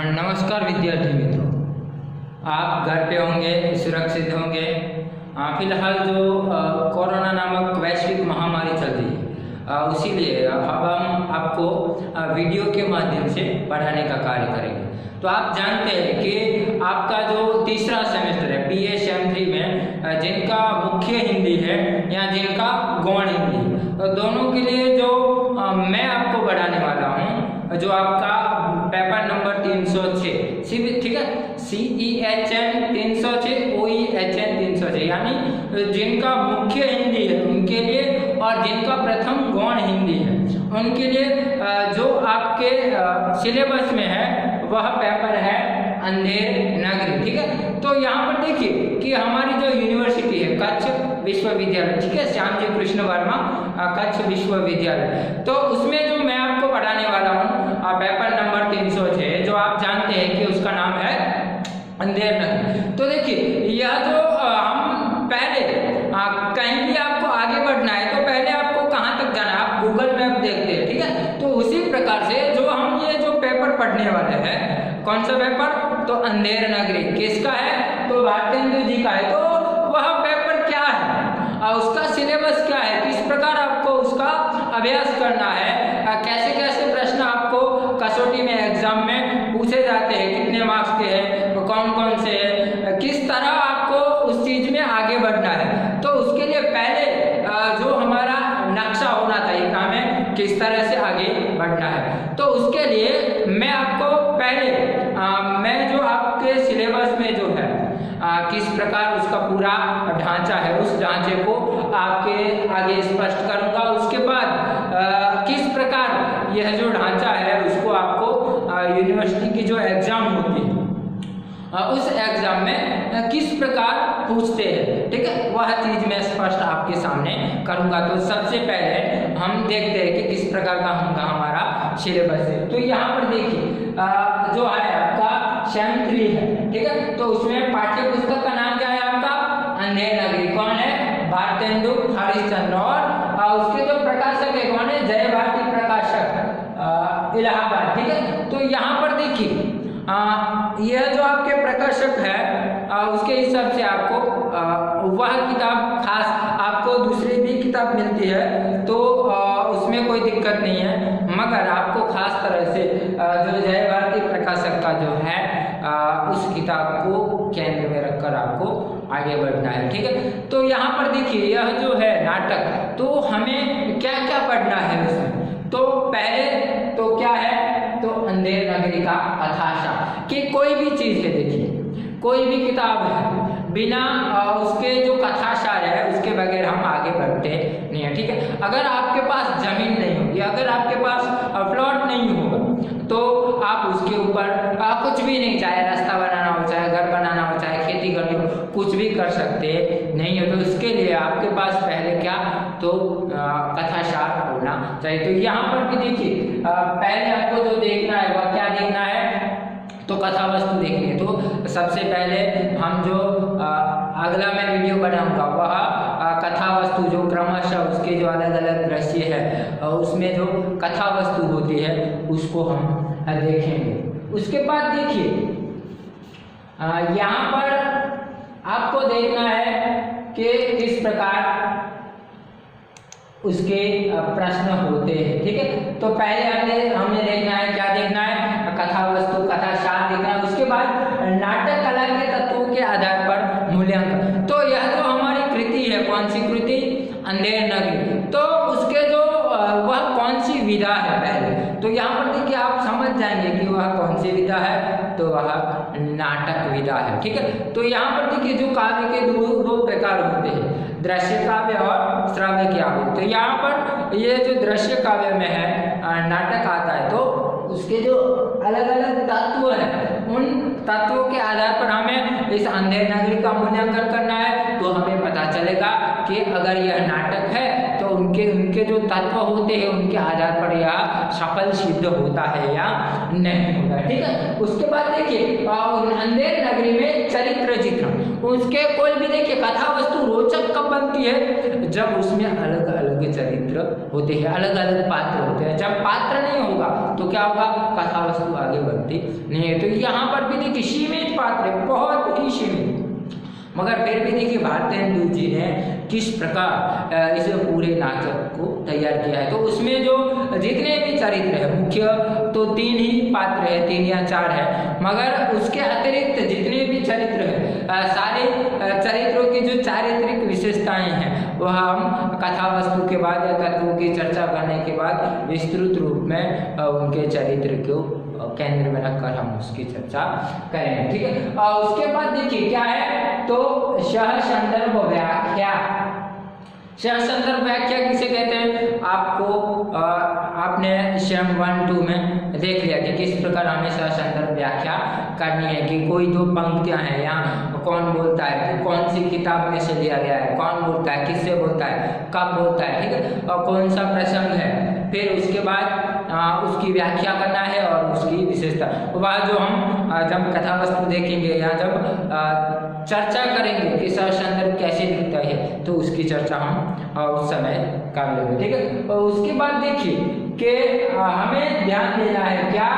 नमस्कार विद्यार्थी मित्रों, आप घर पे होंगे, सुरक्षित होंगे। फिलहाल जो कोरोना नामक वैश्विक महामारी चल रही है, उसीलिए अब हम आपको वीडियो के माध्यम से पढ़ाने का कार्य करेंगे। तो आप जानते हैं कि आपका जो तीसरा सेमेस्टर है BA सेम 3 में जिनका मुख्य हिंदी है या जिनका गौण हिंदी है, तो दोनों के लिए जो मैं आपको पढ़ाने वाला हूँ, जो आपका पेपर नंबर 306 ठीक है, CEHN 306 OEHN 306, यानी जिनका मुख्य हिंदी है उनके लिए और जिनका प्रथम गौण हिंदी है उनके लिए जो आपके सिलेबस में है वह पेपर है अंधेर नगरी। ठीक है, तो यहाँ पर देखिए कि हमारी जो यूनिवर्सिटी है कच्छ विश्वविद्यालय, ठीक है, श्यामजी कृष्ण वर्मा कच्छ विश्वविद्यालय, तो उसमें जो मैं आपको पढ़ाने वाला हूँ पेपर नंबर 306, जो आप जानते हैं कि उसका नाम है अंधेर नगरी। तो देखिए यह जो हम पहले कहीं भी आपको आगे बढ़ना है तो पहले आपको कहाँ तक जाना है, आप गूगल मैप देखते हैं, ठीक है। तो उसी प्रकार से जो हम ये जो पेपर पढ़ने वाले हैं, कौन सा पेपर, तो अंधेर नगरी किसका है, तो भारतेंदु जी का है। तो वह पेपर क्या है और उसका सिलेबस क्या है, किस प्रकार आपको उसका अभ्यास करना है, कैसे कैसे प्रश्न आपको कसौटी में एग्जाम में पूछे जाते हैं, कितने मार्क्स के हैं, कौन कौन से हैं, किस तरह आपको उस चीज में आगे बढ़ना है। तो उसके लिए पहले जो हमारा नक्शा होना चाहिए कि हमें किस तरह से आगे बढ़ना है। तो उसके लिए मैं आपको पहले मैं जो आपके सिलेबस में जो है किस प्रकार उसका पूरा ढांचा है, उस ढांचे को आपके आगे स्पष्ट करूंगा। उसके बाद किस प्रकार यह जो ढांचा है उसको आपको यूनिवर्सिटी की जो एग्जाम होती है उस एग्जाम में किस प्रकार पूछते हैं, ठीक है, वह चीज मैं स्पष्ट आपके सामने करूंगा। तो सबसे पहले हम देखते हैं कि किस प्रकार का हमारा सिलेबस है। तो यहाँ पर देखिए जो है आपका सेम 3 है, ठीक है, तो उसमें पाठ्य पुस्तक का नाम क्या है आपका, अंधेर नगरी। कौन है, भारतेंदु हरिश्चंद्र, और उसके जो प्रकाशक है कौन है, जय भारती प्रकाशक इलाहाबाद, ठीक है। तो यहाँ पर देखिए यह जो आपके प्रकाशक है उसके हिसाब से आपको वह किताब खास आपको दूसरी भी किताब मिलती है तो उसमें कोई दिक्कत नहीं है, मगर आपको खास तरह से जो जय भारती प्रकाशक का जो है उस किताब को केंद्र में रखकर आपको आगे बढ़ना है, ठीक है। तो यहाँ पर देखिए यह जो है नाटक, तो हमें क्या क्या पढ़ना है उसमें। तो पहले तो क्या है, तो अंधेर नगरी का कथाशा कि कोई भी चीज है, देखिए कोई भी किताब है बिना उसके जो कथासार है उसके बगैर हम आगे बढ़ते नहीं है, ठीक है। अगर आपके पास जमीन नहीं होगी, अगर आपके पास प्लॉट नहीं होगा तो आप उसके ऊपर कुछ भी नहीं, चाहे रास्ता बनाना हो, चाहे घर बनाना हो, चाहे खेती करनी हो, कुछ भी कर सकते नहीं है। तो उसके लिए आपके पास पहले क्या, तो कथासार होना चाहिए। तो यहाँ पर भी देखिए पहले आपको जो देखना है वह क्या देखना है, तो कथा वस्तु देखनी है। तो सबसे पहले हम जो अगला मैं वीडियो बनाऊंगा वह कथा वस्तु जो क्रमशः उसके जो अलग अलग दृश्य है उसमें जो कथा वस्तु होती है उसको हम देखेंगे। उसके बाद देखिए यहाँ पर आपको देखना है कि किस प्रकार उसके प्रश्न होते हैं, ठीक है। तो पहले हमें देखना है, क्या देखना है, कथा वस्तु कथा सार देखना है। उसके बाद नाटक कला के तत्वों के आधार पर मूल्यांकन। तो यह जो हमारी कृति है, कौन सी कृति, अंधेर नगरी, तो उसके जो वह कौन सी विधा है पहले, तो यहाँ पर देखिए आप समझ जाएंगे कि वह कौन सी विधा है, तो वह नाटक विधा है, ठीक है। तो यहाँ पर देखिए जो काव्य के दो प्रकार होते हैं, दृश्य काव्य और श्राव्य काव्य। तो यहाँ पर ये जो दृश्य काव्य में है नाटक आता है, तो उसके जो अलग अलग तत्व हैं उन तत्वों के आधार पर हमें इस अंधेर नगरी का मूल्यांकन करना है। तो हमें पता चलेगा कि अगर यह नाटक है तो उनके जो तत्व होते हैं उनके आधार पर यह सफल सिद्ध होता है या नहीं होता है, ठीक है। उसके बाद देखिए अंधेर नगरी में चरित्र चित्रण, उसके कोई भी देखिए कथा वस्तु रोचक कब बनती है, जब उसमें अलग अलग चरित्र होते हैं, अलग अलग पात्र होते हैं। जब पात्र नहीं होगा तो क्या होगा, कथा वस्तु आगे बढ़ती नहीं है। तो यहाँ पर भी देखिए सीमित पात्र है, बहुत ही सीमित, मगर फिर भी देखिए भारतेंदु जी ने किस प्रकार इस पूरे नाटक को तैयार किया है। तो उसमें जो जितने भी चरित्र है, मुख्य तो 3 ही पात्र है, 3 या 4 है, मगर उसके अतिरिक्त जितने भी चरित्र है, सारे चरित्रों की जो चारित्रिक विशेषताएं हैं वह हम कथा वस्तु के बाद या तत्वों की चर्चा करने के बाद विस्तृत रूप में उनके चरित्र को केंद्र में रखकर हम उसकी चर्चा करेंगे, ठीक है। और उसके बाद देखिए क्या है, तो सह संदर्भ व्याख्या। सह संदर्भ व्याख्या किसे कहते हैं, आपको आपने सेम 1-2 में देख लिया कि किस प्रकार हमें सह संदर्भ व्याख्या करनी है, कि कोई 2 पंक्तियां हैं, यहाँ कौन बोलता है, कि कौन सी किताब में से लिया गया है, कौन बोलता है, किससे बोलता है, कब बोलता है, ठीक है, और कौन सा प्रसंग है। फिर उसके बाद उसकी व्याख्या करना है और उसकी विशेषता। वह जो हम जब कथा वस्तु देखेंगे या जब चर्चा करेंगे कि सह संदर्भ कैसे दिखता है, तो उसकी चर्चा हम उस समय कर लेंगे, ठीक है। और उसके बाद देखिए कि हमें ध्यान देना है क्या,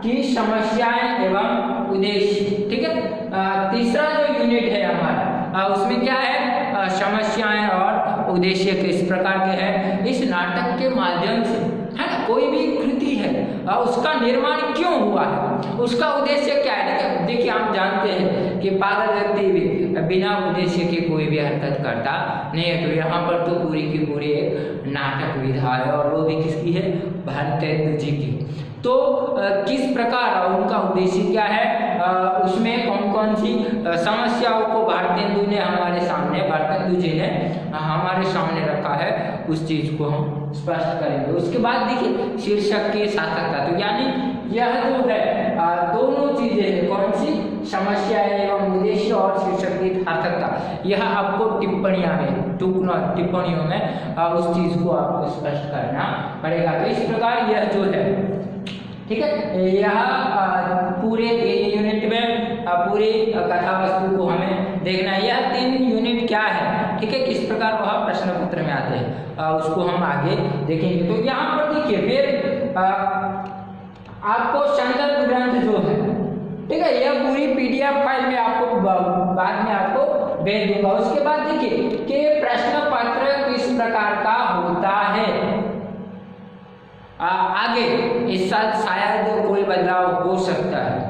कि समस्याएं एवं उद्देश्य, ठीक है। तीसरा जो यूनिट है हमारा, उसमें क्या है, समस्याएं और उद्देश्य किस प्रकार के हैं। इस नाटक के माध्यम से, है ना, कोई भी कृति है उसका निर्माण क्यों हुआ है, उसका उद्देश्य क्या है। देखिए हम जानते हैं कि पागल व्यक्ति भी बिना उद्देश्य के कोई भी हरकत करता नहीं है। तो यहाँ पर तो पूरी की पूरी एक नाटक विधा है, और वो भी किसकी है, भारतेंदु जी की। तो किस प्रकार उनका उद्देश्य क्या है, उसमें कौन कौन सी समस्याओं को भारतेंदु ने हमारे सामने, भारतेंदु जी ने हमारे सामने रखा है, उस चीज को हम स्पष्ट करेंगे। उसके बाद देखिए शीर्षक की सार्थकता, तो यानी यह जो है दोनों चीजें हैं, कौन सी, समस्या एवं उद्देश्य और शीर्षक की सार्थकता, यह आपको टिप्पणियों में, टिप्पणियों में उस चीज को आपको स्पष्ट करना पड़ेगा। तो इस प्रकार यह जो है, ठीक है, यह पूरे 3 यूनिट में पूरी कथा वस्तु को हमें देखना है। यह 3 यूनिट क्या है, ठीक है, किस प्रकार वह प्रश्न पत्र में आते हैं, उसको हम आगे देखेंगे। तो यहाँ पर देखिए फिर आपको संदर्भ ग्रंथ जो है, ठीक है, यह पूरी PDF फाइल में आपको बाद में आपको भेज दूंगा। उसके बाद देखिए कि प्रश्न पत्र किस प्रकार का होता है। आगे इस साल शायद कोई बदलाव हो सकता है,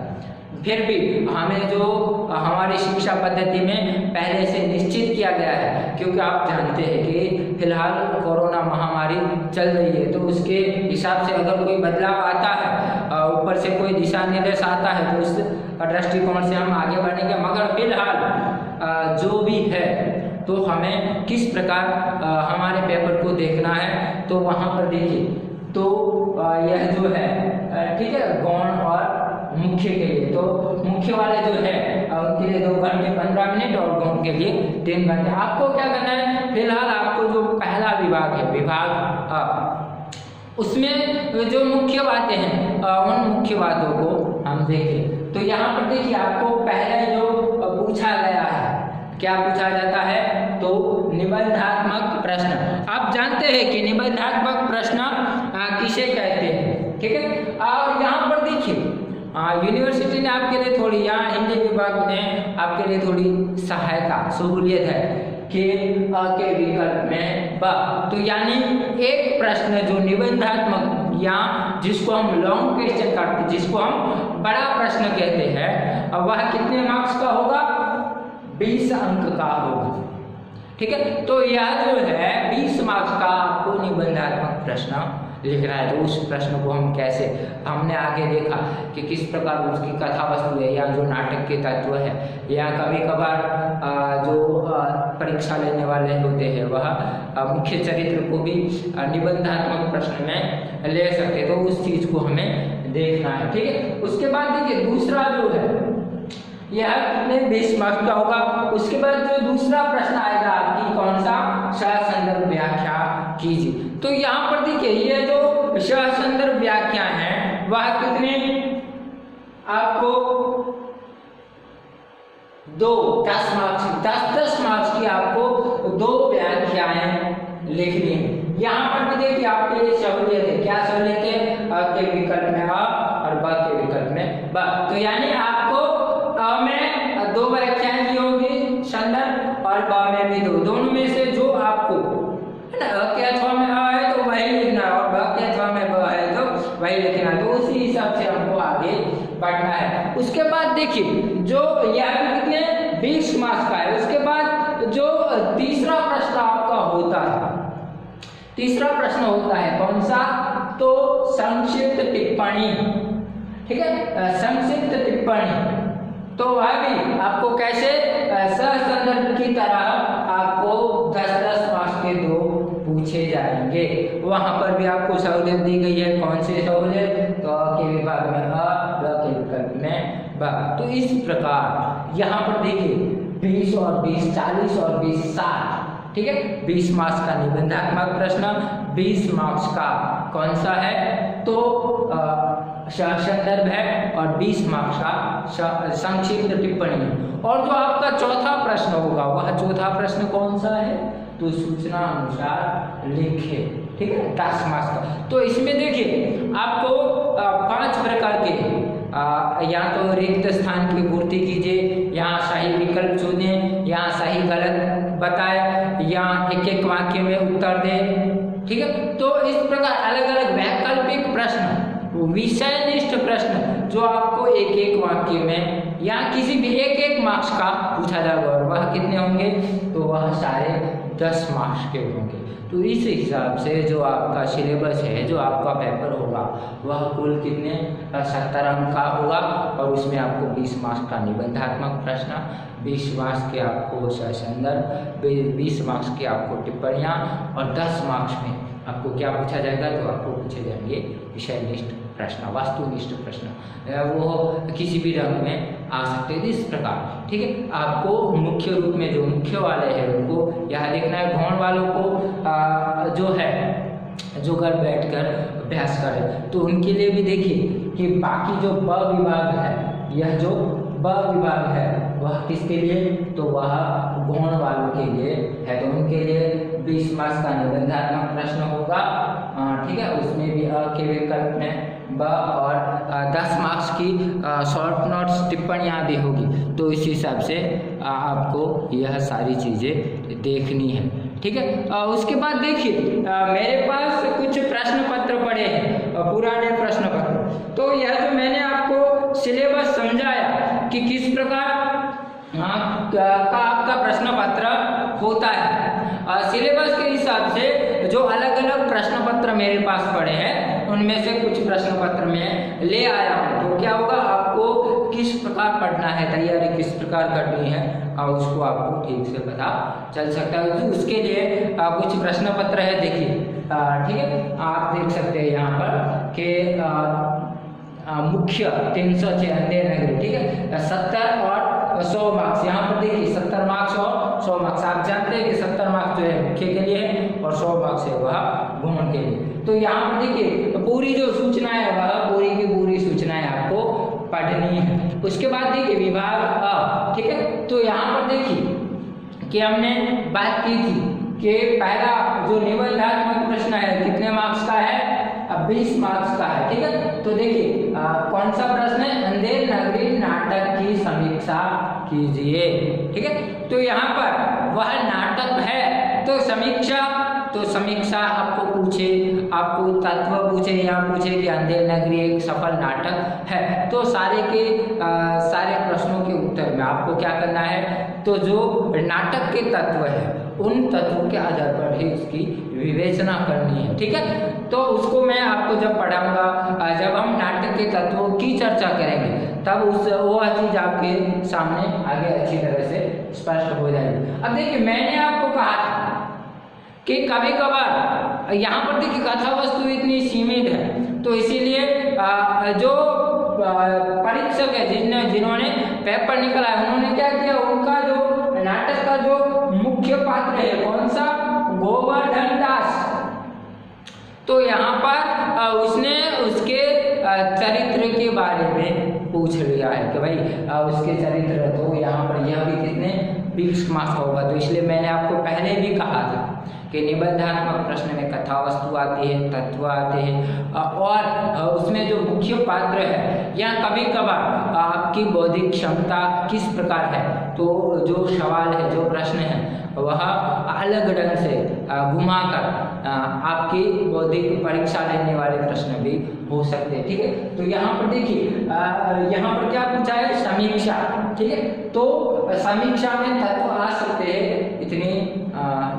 फिर भी हमें जो हमारी शिक्षा पद्धति में पहले से निश्चित किया गया है, क्योंकि आप जानते हैं कि फिलहाल कोरोना महामारी चल रही है, तो उसके हिसाब से अगर कोई बदलाव आता है, ऊपर से कोई दिशा निर्देश आता है, तो उस दृष्टिकोण से हम आगे बढ़ेंगे। मगर फिलहाल जो भी है, तो हमें किस प्रकार हमारे पेपर को देखना है, तो वहाँ पर देखिए, तो यह जो है, ठीक है, गौण और मुख्य के लिए, तो मुख्य वाले जो है उनके लिए 2 घंटे 15 मिनट और गौण के लिए 3 घंटे। आपको क्या करना है, फिलहाल आपको जो पहला विभाग है, विभाग उसमें जो मुख्य बातें हैं, उन मुख्य बातों को हम देखें। तो यहाँ पर देखिए आपको पहले जो पूछा गया है, क्या पूछा जाता है, तो निबंधात्मक प्रश्न। आप जानते हैं कि निबंधात्मक प्रश्न किसे कहते हैं, ठीक है। और यहाँ पर देखिए यूनिवर्सिटी ने आपके लिए थोड़ी, यहाँ हिंदी विभाग ने आपके लिए थोड़ी सहायता, सहूलियत है कि के विकल्प में ब, तो यानी एक प्रश्न जो निबंधात्मक या जिसको हम लॉन्ग क्वेश्चन करते हैं, जिसको हम बड़ा प्रश्न कहते हैं, वह कितने मार्क्स का होगा, 20 अंक का होगा, ठीक है। तो यह जो है 20 मार्क्स का आपको निबंधात्मक प्रश्न लिखना है। तो उस प्रश्न को हम कैसे, हमने आगे देखा कि किस प्रकार उसकी कथा वस्तु है या जो नाटक के तत्व है, या कभी कभार जो परीक्षा लेने वाले होते हैं वह मुख्य चरित्र को भी निबंधात्मक प्रश्न में ले सकते, तो उस चीज को हमें देखना है, ठीक है। उसके बाद देखिए दूसरा जो है यह कितने 20 मार्क्स का होगा। उसके बाद जो दूसरा प्रश्न आएगा आपकी, कौन सा, सहसंदर्भ व्याख्या कीजिए। तो यहाँ पर देखिए ये जो सहसंदर्भ व्याख्या है वह कितने आपको 10 मार्क्स की, 10 मार्क्स की आपको 2 व्याख्याएं लिखनी है। यहाँ पर भी देखिए आपके लिए सहूलियत है, क्या सहूलियत है? अ के विकल्प में अ और ब के विकल्प में ब। तो यानी आपको अ में 2 व्याख्याएं दी होगी संदर्भ और ब में भी 2, दोनों में से जो आपको है ना अ के अथवा में अ है तो वही लिखना है और ब के अथवा में ब है तो वही लिखना है। तो उसी हिसाब से हमको आगे बढ़ना है। उसके बाद देखिए जो यह कितने 20 मार्क्स का है। उसके बाद जो तीसरा प्रश्न आपका होता है, तीसरा प्रश्न होता है कौन सा? तो संक्षिप्त टिप्पणी, ठीक है, संक्षिप्त टिप्पणी। तो वह भी आपको कैसे सहसंदर्भ की तरह आपको 10-10 मार्क्स के 2 पूछे जाएंगे। वहां पर भी आपको सहूलियत दी गई है, कौन सी सहूलियत? तो अ के विभाग में अ, ब के विकल्प में ब। तो इस प्रकार यहाँ पर देखिए 20 और 20, 40 और 20, 60, ठीक है, 20 मार्क्स का निबंधात्मक प्रश्न, 20 मार्क्स का कौन सा है? तो संदर्भ है और 20 मार्क्स का संक्षिप्त टिप्पणी। और जो आपका चौथा प्रश्न होगा वह चौथा प्रश्न कौन सा है? तो सूचना अनुसार लिखे, ठीक है, 10 मार्क्स का। तो इसमें देखिए आपको 5 प्रकार के या तो रिक्त स्थान की पूर्ति कीजिए, यहाँ सही विकल्प चुने, यहाँ सही गलत बताए, या एक वाक्य में उत्तर दे, ठीक है। तो इस प्रकार अलग अलग वैकल्पिक प्रश्न, विषयनिष्ठ प्रश्न जो आपको एक वाक्य में या किसी भी एक मार्क्स का पूछा जाएगा और वह कितने होंगे? तो वह सारे 10 मार्क्स के होंगे। तो इस हिसाब से जो आपका सिलेबस है, जो आपका पेपर होगा वह कुल कितने 70 अंक का होगा और उसमें आपको 20 मार्क्स का निबंधात्मक प्रश्न, 20 मार्क्स के आपको संदर्भ, 20 मार्क्स की आपको टिप्पणियाँ और 10 मार्क्स में आपको क्या पूछा जाएगा? तो आपको पूछे जाएंगे विषयनिष्ठ प्रश्न, वस्तुनिष्ठ प्रश्न, वो किसी भी रंग में आ सकते हैं। इस प्रकार, ठीक है, आपको मुख्य रूप में जो मुख्य वाले हैं उनको यह देखना है। गौण वालों को जो है जो घर बैठकर अभ्यास करें तो उनके लिए भी देखिए कि बाकी जो ब विभाग है, यह जो ब विभाग है वह किसके लिए? तो वह गौण वालों के लिए है। तो उनके लिए 20 मार्क्स का निबंधात्मक प्रश्न होगा, ठीक है, उसमें भी अ के विकल्प में ब और 10 मार्क्स की शॉर्ट नोट्स टिप्पणियाँ भी होगी। तो इस हिसाब से आपको यह सारी चीज़ें देखनी है, ठीक है। उसके बाद देखिए मेरे पास कुछ प्रश्न पत्र पड़े हैं, पुराने प्रश्न पत्र। तो यह जो मैंने आपको सिलेबस समझाया कि किस प्रकार आपका प्रश्न पत्र होता है, सिलेबस के हिसाब से जो अलग अलग प्रश्न पत्र मेरे पास पड़े हैं उनमें से कुछ प्रश्न पत्र में ले आया हूँ। तो क्या होगा, आपको किस प्रकार पढ़ना है, तैयारी किस प्रकार करनी है और उसको आपको ठीक से पता चल सकता है। तो उसके लिए कुछ प्रश्न पत्र है, देखिए, ठीक है, आप देख सकते हैं यहाँ पर कि मुख्य 306 अंधेर नगरी, ठीक है, 70 और 100 मार्क्स। यहाँ पर देखिए 70 मार्क्स और 100 मार्क्स। आप जानते हैं कि 70 मार्क्स जो है मुख्य के लिए है और 100 मार्क्स है वह गौण के लिए। तो यहाँ पर देखिए पूरी जो सूचनाएं है वह पूरी की पूरी सूचनाएं आपको पढ़नी है। उसके बाद देखिए विभाग अ, ठीक है, तो यहाँ पर देखिए कि हमने बात की थी कि पहला जो निबंधात्मक प्रश्न है कितने मार्क्स का है? 20 मार्क्स का है, ठीक है। तो देखिए कौन सा प्रश्न है? अंधेर नगरी नाटक की समीक्षा कीजिए, ठीक है। तो यहाँ पर वह नाटक है तो समीक्षा आपको पूछे, आपको तत्व पूछे, यहाँ पूछे कि अंधेर नगरी एक सफल नाटक है, तो सारे प्रश्नों के उत्तर में आपको क्या करना है? तो जो नाटक के तत्व है उन तत्वों के आधार पर ही उसकी विवेचना करनी है, ठीक है। तो उसको मैं आपको जब पढ़ाऊंगा, जब हम नाटक के तत्वों की चर्चा करेंगे तब वो चीज़ आपके सामने आगे अच्छी तरह से स्पष्ट हो जाएगी। अब देखिए मैंने आपको कहा था कि कभी कभार यहाँ पर देखिए कथा वस्तु इतनी सीमित है, तो इसीलिए जो परीक्षक है जिन्होंने पेपर निकाला है उन्होंने क्या किया, उनका जो नाटक का जो मुख्य पात्र है कौन सा? गोवर्धन दास। तो यहाँ पर उसने उसके चरित्र के बारे में पूछ लिया है कि भाई उसके चरित्र, तो यहाँ पर यह भी कितने 20 मार्क्स का होगा। तो इसलिए मैंने आपको पहले भी कहा था कि निबंधात्मक प्रश्न में कथा वस्तु आती है, तत्व आते हैं और उसमें जो मुख्य पात्र है या कभी कभार आपकी बौद्धिक क्षमता किस प्रकार है, तो जो सवाल है, जो प्रश्न है, वह अलग ढंग से घुमाकर आपकी बौद्धिक परीक्षा लेने वाले प्रश्न भी हो सकते हैं। ठीक है, तो यहाँ पर देखिए यहाँ पर क्या पूछा है, समीक्षा। ठीक है, तो समीक्षा में तत्व आ सकते हैं, इतनी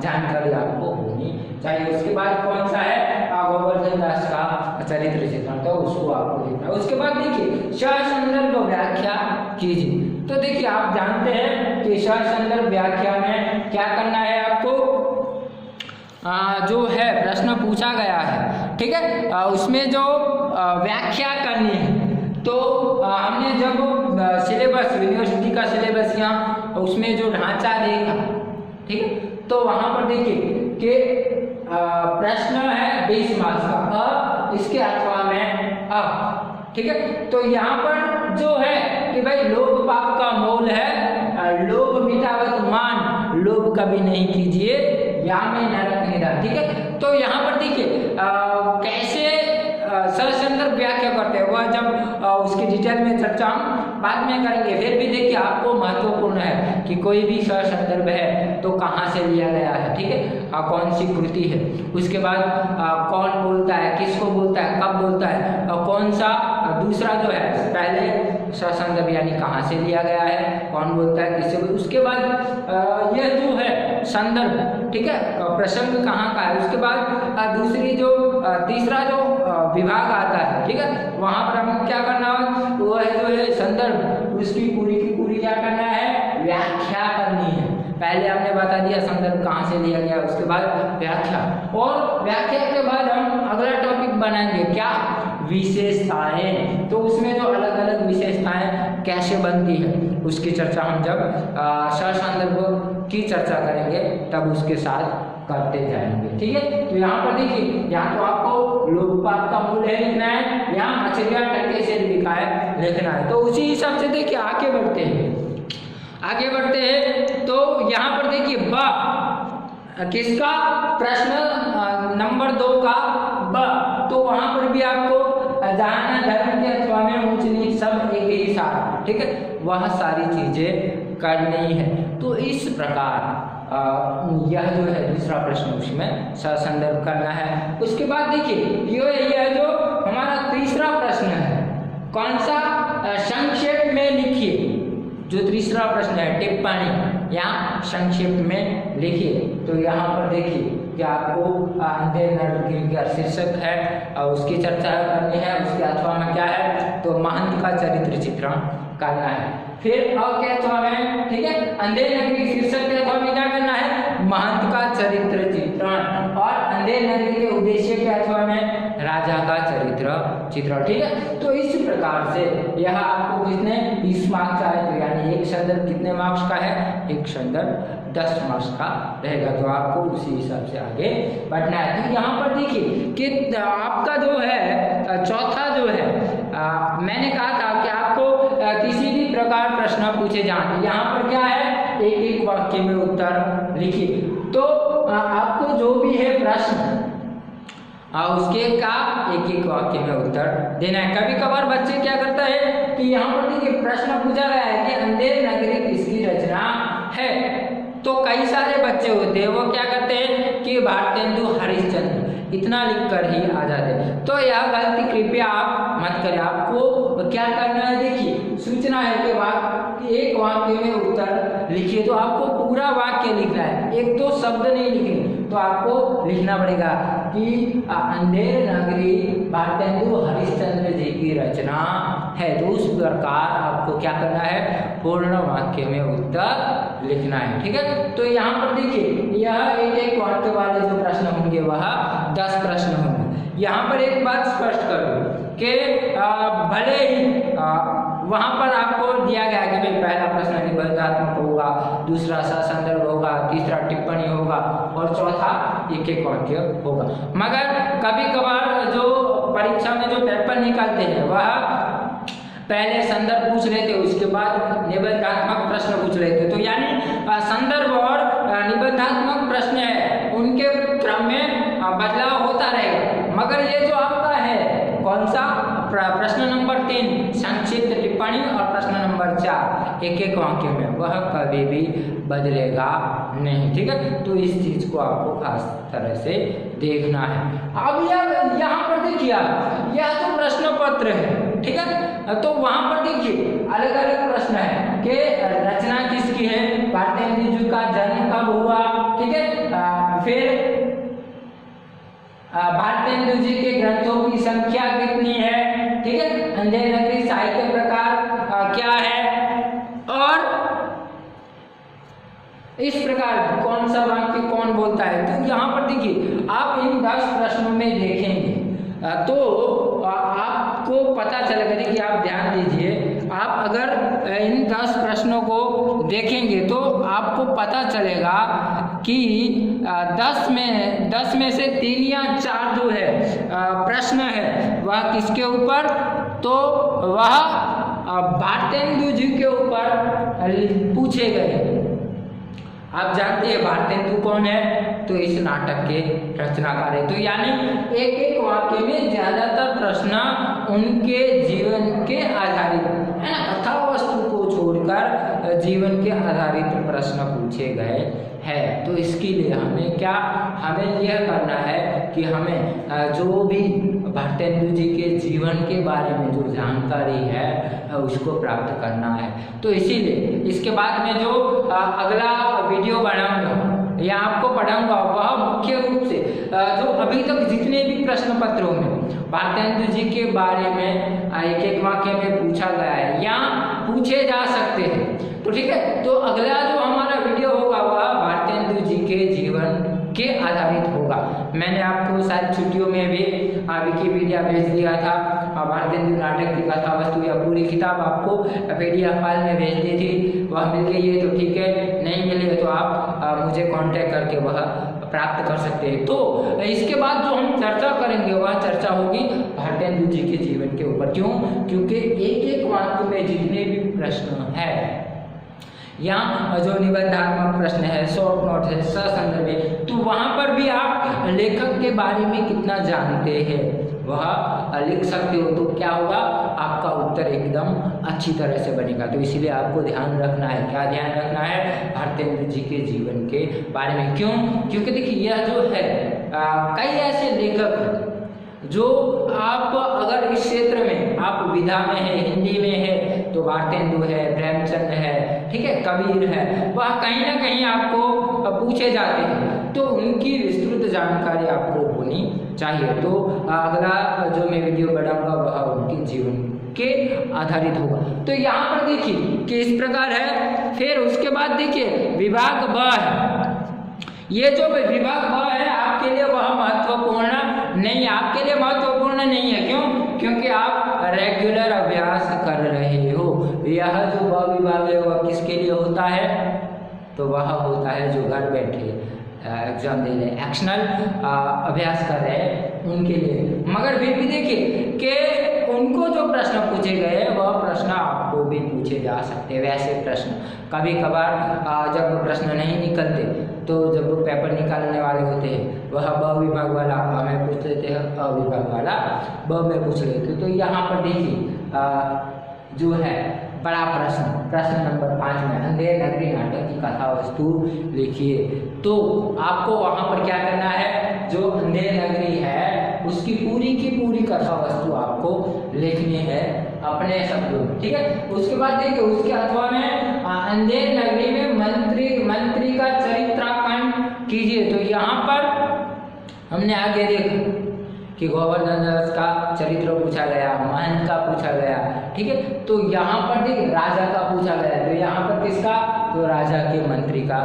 जानकारी आपको होनी चाहिए। उसके बाद कौन सा है, गोवर्धन दास का चरित्र चित्रण, तो उसको आपको देखना है। उसके बाद देखिए ससंदर्भ व्याख्या कीजिए। तो देखिए आप जानते हैं कि ससंदर्भ व्याख्या में क्या करना है आपको, जो है प्रश्न पूछा गया है, ठीक है, उसमें जो व्याख्या करनी है। तो हमने जब सिलेबस, यूनिवर्सिटी का सिलेबस यहाँ उसमें जो ढांचा देखा, ठीक है, तो वहाँ पर देखिए कि प्रश्न है 20 मार्क्स का, इसके अथवा में ठीक है। तो यहाँ पर जो है कि भाई लोभ पाप का मोल है, लोभ मिटावत मान, लोभ कभी नहीं कीजिए, या में नरक निदान। ठीक है, तो यहाँ पर देखिए कैसे ससंदर्भ व्याख्या करते हैं, वह जब उसकी डिटेल में चर्चा हम बाद में करेंगे। फिर भी देखिए आपको महत्वपूर्ण है कि कोई भी ससंदर्भ है तो कहाँ से लिया गया है, ठीक है, कौन सी कृति है, उसके बाद कौन बोलता है, किसको बोलता है, कब बोलता है, और कौन सा दूसरा जो है पहले ससंदर्भ यानी कहाँ से लिया गया है, कौन बोलता है, किससे, उसके बाद यह जो है संदर्भ, ठीक है, प्रसंग कहाँ का है, उसके बाद दूसरी जो तीसरा जो विभाग आता है, ठीक है, वहाँ पर हमें क्या करना है, वो है जो है संदर्भ, उसकी पूरी की पूरी क्या करना है, व्याख्या करनी है। पहले हमने बता दिया संदर्भ कहाँ से लिया गया, उसके बाद व्याख्या, और व्याख्या के बाद हम अगला टॉपिक बनाएंगे क्या, विशेषताएं। तो उसमें जो अलग अलग विशेषताएं कैसे बनती है उसकी चर्चा हम जब ससंदर्भ की चर्चा करेंगे तब उसके साथ करते जाएंगे। ठीक है, तो यहाँ पर देखिए, यहाँ तो आपको लोभ पाप का मूल है लिखना है, यहाँ मछलियाँ टक्के से लिखा है लिखना है। तो उसी हिसाब से देखिए आगे बढ़ते हैं, तो यहाँ पर देखिए ब किसका प्रश्न नंबर 2 का ब, तो वहां पर भी आपको जाना धर्म के अथवा में ऊंच नीच सब एक ही साथ, ठीक है, वह सारी चीजें करनी है। तो इस प्रकार यह जो है दूसरा प्रश्न उसमें ससंदर्भ करना है। उसके बाद देखिए यह जो हमारा तीसरा प्रश्न है, कौन सा, संक्षेप में लिखिए। जो तीसरा प्रश्न है टिप्पणी या संक्षेप में लिखिए। तो यहाँ पर देखिए कि आपको अंधे नर का शीर्षक है और उसकी चर्चा करनी है, उसके अथवा में क्या है, तो महंत का चरित्र चित्रण करना है। फिर और क्या अथवा में, ठीक है, अंधे नगरी शीर्षक के अथवा में क्या करना है, महंत का चरित्र चित्रण, और अंधे नगरी के उद्देश्य के अथवा में राजा का चरित्र चित्रण। ठीक है, तो इस प्रकार से यह आपको कितने 20 मार्क्स आए, तो यानी एक संदर्भ कितने मार्क्स का है, एक संदर्भ 10 मार्क्स का रहेगा। तो आपको उसी हिसाब से आगे बढ़ना है। तो यहाँ पर देखिए कि आपका जो है चौथा जो है मैंने कहा था कि आपको किसी भी प्रकार प्रश्न पूछे जाएं, यहाँ पर क्या है, एक एक वाक्य में उत्तर लिखिए। तो आपको जो भी है प्रश्न उसके का एक एक वाक्य में उत्तर देना है। कभी कभार बच्चे क्या करता है कि यहाँ पर देखिए प्रश्न पूछा गया है कि अंधेर नगरी किसकी रचना है, तो कई सारे बच्चे होते हैं वो क्या करते हैं कि भारतेंदु हरिश्चंद्र इतना लिखकर ही आ जाते हैं। तो यह गलती कृपया आप मत करें। आपको क्या करना है, देखिए सूचना है के बाद एक वाक्य में उत्तर लिखिए। तो आपको पूरा वाक्य लिखना है, एक दो शब्द नहीं लिखने। तो आपको लिखना पड़ेगा कि अंधेर नगरी भारतेंदु हरिश्चंद्र जी की रचना है। तो उस प्रकार आपको क्या करना है, पूर्ण वाक्य में उत्तर लिखना है। ठीक है, तो यहाँ पर देखिए यह एक एक वाक्य वाले जो प्रश्न होंगे वह 10 प्रश्न होंगे। यहाँ पर एक बात स्पष्ट कर दूं कि भले ही वहाँ पर आपको दिया गया कि भाई पहला प्रश्न निबंधात्मक होगा, दूसरा ससंदर्भ होगा, तीसरा टिप्पणी होगा और चौथा एक एक वाक्य होगा। मगर कभी कभार जो परीक्षा में जो पेपर निकालते हैं वह पहले संदर्भ पूछ रहे थे, उसके बाद निबंधात्मक प्रश्न पूछ रहे थे। तो यानी संदर्भ और निबंधात्मक प्रश्न है उनके क्रम में बदलाव होता रहेगा। मगर ये जो आपका है कौन सा प्रश्न नंबर 3 संक्षिप्त टिप्पणी और प्रश्न नंबर 4 एक एक वाक्य में, वह कभी भी बदलेगा नहीं। ठीक है, तो इस चीज को आपको खास तरह से देखना है। अब यहाँ पर देखिए आप, यह जो प्रश्न पत्र है, ठीक है, तो वहां पर देखिए अलग अलग प्रश्न है कि रचना किसकी है, भारतेंदु जी का जन्म कब हुआ, ठीक है, फिर भारतेंदु जी के ग्रंथों की संख्या कितनी है, ठीक है, अंधेर नगरी साहित्य प्रकार क्या है, और इस प्रकार कौन सा वाक्य कौन बोलता है। तो यहाँ पर देखिए आप इन 10 प्रश्नों में देखेंगे तो आपको पता चलेगा। देखिए आप ध्यान दीजिए, आप अगर इन 10 प्रश्नों को देखेंगे तो आपको पता चलेगा कि 10 में से 3 या 4 जो है प्रश्न है वह किसके ऊपर, तो वह भारतेंदु जी के ऊपर पूछे गए। आप जानते हैं भारतेंदु कौन है, तो इस नाटक के रचनाकार है। तो यानी एक एक वाक्य में ज्यादातर प्रश्न उनके जीवन के आधारित है ना, कथा वस्तु को छोड़कर जीवन के आधारित प्रश्न पूछे गए हैं। तो इसके लिए हमें क्या, हमें यह करना है कि हमें जो भी भारतेंदु जी के जीवन के बारे में जो जानकारी है उसको प्राप्त करना है। तो इसीलिए इसके बाद में जो अगला वीडियो बनाऊंगा या आपको पढ़ाऊंगा वह मुख्य रूप से जो अभी तक जितने भी प्रश्न पत्रों में भारतेंदु जी के बारे में एक एक वाक्य में पूछा गया है या पूछे जा सकते हैं। तो ठीक है, तो अगला जो हमारा वीडियो होगा वह भारतेंदु जी के जीवन के आधारित होगा। मैंने आपको शायद छुट्टियों में भी विकिपीडिया भेज दिया था, भारतेंदु नाटक की कथा वस्तु या पूरी किताब आपको PDF फाइल में भेज दी थी, वह मिल गई है तो ठीक है, नहीं मिली है तो आप मुझे कांटेक्ट करके वह प्राप्त कर सकते हैं। तो इसके बाद जो हम चर्चा करेंगे वह चर्चा होगी भारतेंदु जी के जीवन के ऊपर। क्यों? क्योंकि एक एक वाक्य में जितने भी प्रश्न है या जो निबंधात्मक प्रश्न है, शॉर्ट नोट है, ससंदर्भ है, तो वहाँ पर भी आप लेखक के बारे में कितना जानते हैं वह लिख सकते हो। तो क्या होगा, आपका उत्तर एकदम अच्छी तरह से बनेगा। तो इसीलिए आपको ध्यान रखना है, क्या ध्यान रखना है, भारतेंदु जी के जीवन के बारे में। क्यों? क्योंकि देखिए यह जो है कई ऐसे लेखक जो आप अगर इस क्षेत्र में आप विधा में है, हिंदी में है, तो भारतेंदु है, प्रेमचंद है, ठीक है, कबीर है, वह कहीं ना कहीं आपको पूछे जाते हैं। तो उनकी विस्तृत जानकारी आपको होनी चाहिए। तो अगला जो मैं वीडियो बनाऊंगा वह उनके जीवन के आधारित होगा। तो यहाँ पर देखिए कि इस प्रकार है। फिर उसके बाद देखिए विभाग ब है। ये जो विभाग ब है आपके लिए वह महत्वपूर्ण नहीं, आपके लिए महत्वपूर्ण नहीं है। क्यों? क्योंकि आप रेगुलर अभ्यास कर रहे हो। यह जो ब विभाग है वह किसके लिए होता है, तो वह होता है जो घर बैठे एग्जाम दे रहे, एक्शनल अभ्यास कर रहे हैं उनके लिए। मगर फिर भी देखिए कि उनको जो प्रश्न पूछे गए वह प्रश्न आपको भी पूछे जा सकते हैं। वैसे प्रश्न कभी कभार जब प्रश्न नहीं निकलते तो जब पेपर निकालने वाले होते हैं वह ब विभाग वाला हमें पूछ लेते हैं, अ विभाग वाला ब में पूछ लेते हैं। तो यहाँ पर देखिए जो है बड़ा प्रश्न नंबर 5 में अंधेर नगरी नाटक की कथा वस्तु लिखिए। तो आपको वहाँ पर क्या करना है, जो अंधेर नगरी है उसकी पूरी की पूरी कथा वस्तु आपको लिखनी है अपने शब्दों में, ठीक है। उसके बाद देखिए उसके अथवा में अंधेर नगरी में मंत्री का चरित्रांकन कीजिए। तो यहाँ पर हमने आगे देखा कि गोवर्धन दास का चरित्र पूछा गया, महंत का पूछा गया, ठीक है। तो यहाँ पर देखिए राजा का पूछा गया, तो यहाँ पर किसका, तो राजा के मंत्री का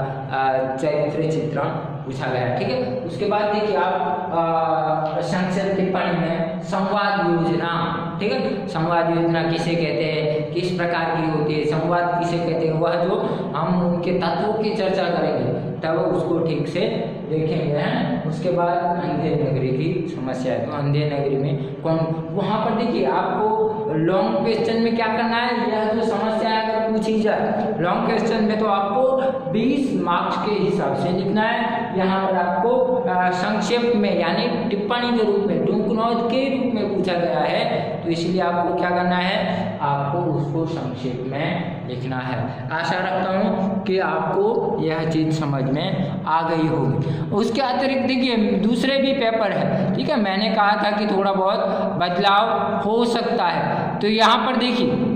चरित्र चित्रण पूछा गया है। ठीक है, उसके बाद देखिए आप संक्षिप्त टिप्पणी में संवाद योजना, ठीक है, संवाद योजना किसे कहते हैं, किस प्रकार की होती है, संवाद किसे कहते हैं, वह जो हम उनके तत्वों की चर्चा करेंगे तब उसको ठीक से देखेंगे हैं। उसके बाद अंधे नगरी की समस्या है, तो अंधे नगरी में कौन, वहाँ पर देखिए आपको लॉन्ग क्वेश्चन में क्या करना है, यह जो समस्या अगर पूछी जाए लॉन्ग क्वेश्चन में तो आपको 20 मार्क्स के हिसाब से लिखना है। यहाँ पर आपको संक्षेप में यानी टिप्पणी के रूप में टूक नोट के रूप में पूछा गया है, तो इसलिए आपको क्या करना है, आपको उसको संक्षेप में लिखना है। आशा रखता हूँ कि आपको यह चीज़ समझ में आ गई होगी। उसके अतिरिक्त देखिए दूसरे भी पेपर है, ठीक है, मैंने कहा था कि थोड़ा बहुत बदलाव हो सकता है। तो यहाँ पर देखिए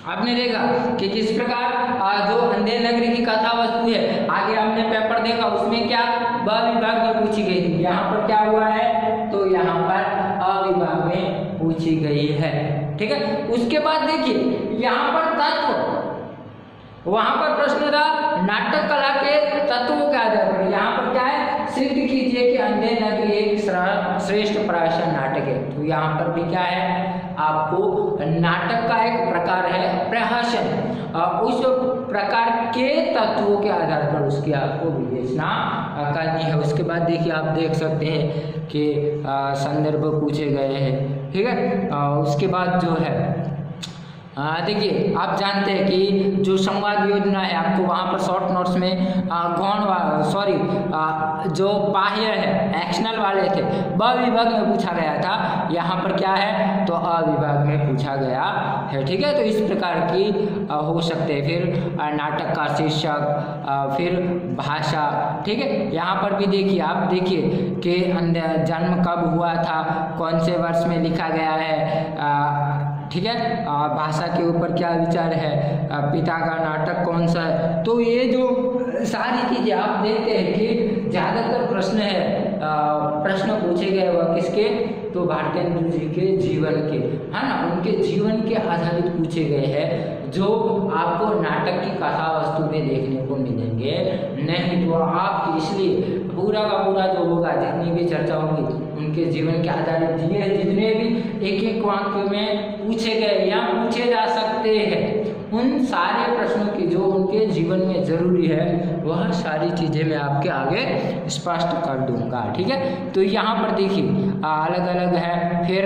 आपने देखा कि किस प्रकार जो अंधे नगरी की कथा वस्तु है, आगे हमने पेपर देखा उसमें क्या ब विभाग में पूछी गई थी, यहाँ पर क्या हुआ है, तो यहाँ पर अ विभाग में पूछी गई है। ठीक है, उसके बाद देखिए यहाँ पर तत्व, वहां पर प्रश्न था नाटक कला के तत्वों के आधार पर, यहाँ पर क्या है, सिद्ध कीजिए कि अंधे नगरी एक श्रेष्ठ प्राचीन नाटक है। तो यहाँ पर भी क्या है, आपको नाटक का एक प्रकार है प्रहसन, उस प्रकार के तत्वों के आधार पर उसकी आपको विवेचना करनी है। उसके बाद देखिए आप देख सकते हैं कि संदर्भ पूछे गए हैं। ठीक है, उसके बाद जो है देखिए आप जानते हैं कि जो संवाद योजना है आपको वहाँ पर शॉर्ट नोट्स में जो बाह्य है एक्शनल वाले थे ब विभाग में पूछा गया था, यहाँ पर क्या है, तो अ विभाग में पूछा गया है। ठीक है, तो इस प्रकार की हो सकते हैं। फिर नाटक का शीर्षक, फिर भाषा। ठीक है, यहाँ पर भी देखिए आप देखिए कि जन्म कब हुआ था, कौन से वर्ष में लिखा गया है, ठीक है, भाषा के ऊपर क्या विचार है, पिता का नाटक कौन सा है। तो ये जो सारी चीजें आप देखते हैं कि ज्यादातर प्रश्न है, प्रश्न पूछे गए वह किसके, तो भारतेंदु जी के जीवन के, है ना, उनके जीवन के आधारित पूछे गए हैं, जो आपको नाटक की कथा वस्तु में देखने को मिलेंगे नहीं। तो आप इसलिए पूरा का पूरा जो होगा, जितनी भी चर्चा होगी उनके जीवन के आधारित दिए जितने भी एक एक वाक्य में पूछे गए या पूछे जा सकते हैं, उन सारे प्रश्नों की जो उनके जीवन में जरूरी है वह सारी चीज़ें मैं आपके आगे स्पष्ट कर दूंगा। ठीक है, तो यहाँ पर देखिए अलग अलग है। फिर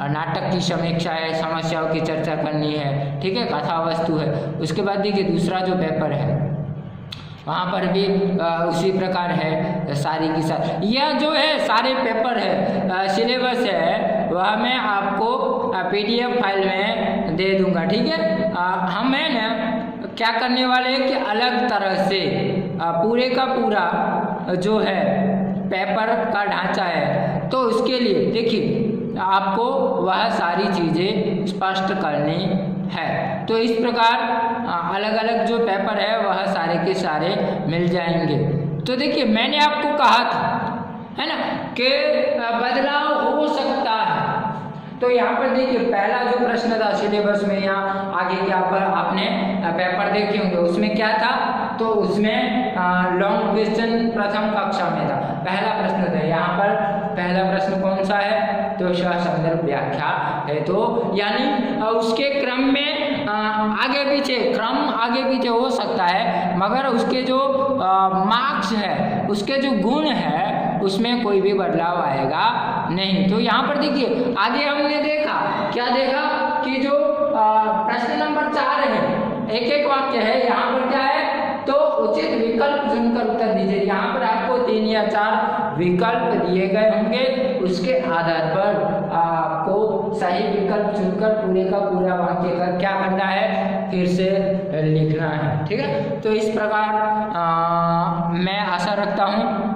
नाटक की समीक्षा है, समस्याओं की चर्चा करनी है, ठीक है, कथा वस्तु है। उसके बाद देखिए दूसरा जो पेपर है वहाँ पर भी उसी प्रकार है सारी की सारी। यह जो है सारे पेपर है, सिलेबस है, वह मैं आपको PDF फाइल में दे दूंगा। ठीक है, हमें ना क्या करने वाले हैं कि अलग तरह से पूरे का पूरा जो है पेपर का ढांचा है, तो उसके लिए देखिए आपको वह सारी चीज़ें स्पष्ट करनी है। तो इस प्रकार अलग अलग जो पेपर है वह सारे के सारे मिल जाएंगे। तो देखिए मैंने आपको कहा था, है ना, कि बदलाव हो सकता है। तो यहाँ पर देखिए पहला जो प्रश्न था सिलेबस में, यहाँ आगे के आपने पेपर देखे होंगे, उसमें क्या था, तो उसमें लॉन्ग क्वेश्चन प्रथम कक्षा में था, पहला प्रश्न था। यहाँ पर पहला प्रश्न कौन सा है, तो संदर्भ व्याख्या है। तो यानी उसके क्रम में आगे पीछे, क्रम आगे पीछे हो सकता है, मगर उसके जो मार्क्स है, उसके जो गुण है, उसमें कोई भी बदलाव आएगा नहीं। तो यहाँ पर देखिए आगे हमने देखा, क्या देखा कि जो प्रश्न नंबर 4 है, एक एक वाक्य है, यहाँ पर क्या है, तो उचित विकल्प चुनकर उत्तर दीजिए। यहाँ पर आपको 3 या 4 विकल्प दिए गए होंगे, उसके आधार पर आपको सही विकल्प चुनकर पूरे का पूरा वाक्य का क्या करना है, फिर से लिखना है। ठीक है, तो इस प्रकार मैं आशा रखता हूँ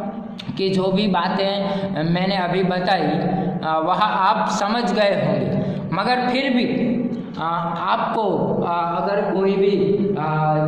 कि जो भी बातें मैंने अभी बताई वह आप समझ गए होंगे, मगर फिर भी आपको अगर कोई भी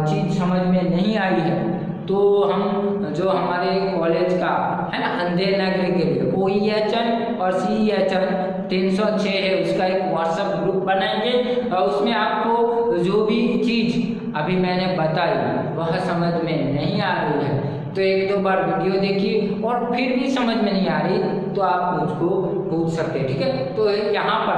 चीज़ समझ में नहीं आई है तो हम जो हमारे कॉलेज का है ना अंधे नगरी के लिए OEHN और CEHN 306 है, उसका एक व्हाट्सएप ग्रुप बनाएंगे और उसमें आपको जो भी चीज़ अभी मैंने बताई वह समझ में नहीं आ रही है तो 1-2 बार वीडियो देखिए, और फिर भी समझ में नहीं आ रही तो आप मुझको पूछ सकते हैं, ठीक है। तो यहाँ पर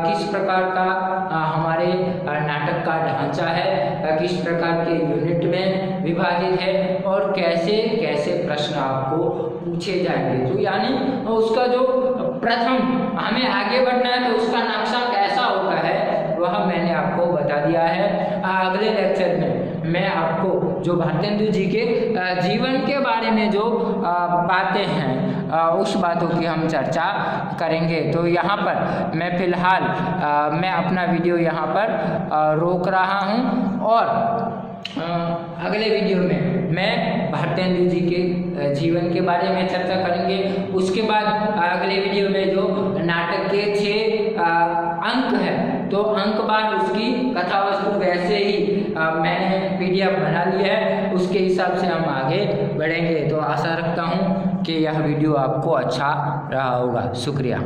किस प्रकार का हमारे नाटक का ढांचा है, किस प्रकार के यूनिट में विभाजित है, और कैसे कैसे प्रश्न आपको पूछे जाएंगे। तो यानी उसका जो प्रथम हमें आगे बढ़ना है तो उसका नक्शा कैसा होता है वह मैंने आपको बता दिया है। अगले लेक्चर में मैं आपको जो भारतेंदु जी के जीवन के बारे में जो बातें हैं उस बातों की हम चर्चा करेंगे। तो यहाँ पर मैं फिलहाल मैं अपना वीडियो यहाँ पर रोक रहा हूँ, और अगले वीडियो में मैं भारतेंदु जी के जीवन के बारे में चर्चा करेंगे। उसके बाद अगले वीडियो में जो नाटक के 6 अंक है तो अंकवार उसकी कथा वस्तु वैसे ही मैंने PDF बना लिया है, उसके हिसाब से हम आगे बढ़ेंगे। तो आशा रखता हूँ कि यह वीडियो आपको अच्छा रहा होगा। शुक्रिया।